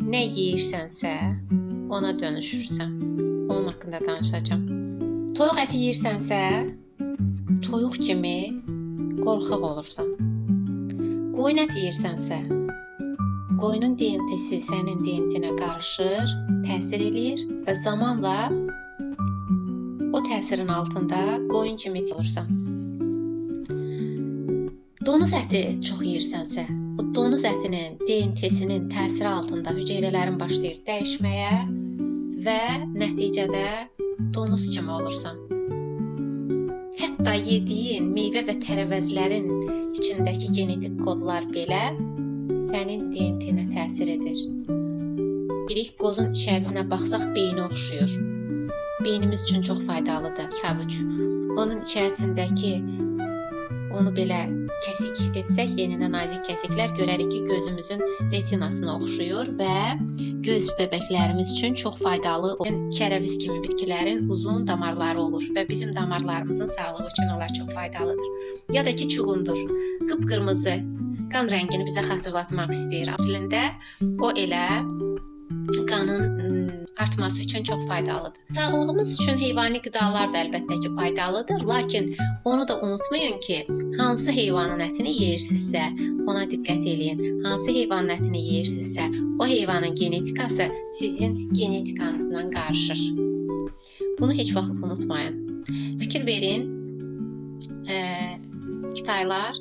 Nə yeyirsənsə, ona dönüşürsən. Onun haqqında danışacağam. Toyuq əti yeyirsənsə, toyuq kimi qorxaq olursan. Qoyun əti yeyirsənsə, qoyunun DNT-si sənin DNT-nə qarışır, təsir eləyir və zamanla o təsirin altında qoyun kimi olursan. Donuz əti çox yeyirsənsə, o donuz ətinin DNT-sinin təsiri altında hüceyrələrin başlayır dəyişməyə və nəticədə donuz kimi olursan. Hətta yediyin meyvə və tərəvəzlərin içindəki genetik kodlar belə sənin DNT-nə təsir edir. İlk qozun içərisinə baxsaq beyni oxşuyur. Beynimiz üçün çox faydalıdır kavuç. Onun içərisindəki onu belə kəsik etsək, eninə nazik kəsiklər görərik ki, gözümüzün retinasına oxşuyur və göz bəbəklərimiz üçün çox faydalı olan kərəviz kimi bitkilərin uzun damarları olur və bizim damarlarımızın sağlığı üçün onlar çox faydalıdır. Ya da ki, çuğundur. Qıpqırmızı qan rəngini bizə xatırlatmaq istəyir. Əslində o elə qanın artması üçün çox faydalıdır. Sağlığımız üçün heyvani qidalar da əlbəttə ki faydalıdır, lakin onu da unutmayın ki, hansı heyvanın ətini yeyirsinizsə, ona diqqət eləyin. Hansı heyvanın ətini yeyirsinizsə, o heyvanın genetikası sizin genetikanızla qarışır. Bunu heç vaxt unutmayın. Fikir verin, Kitaylar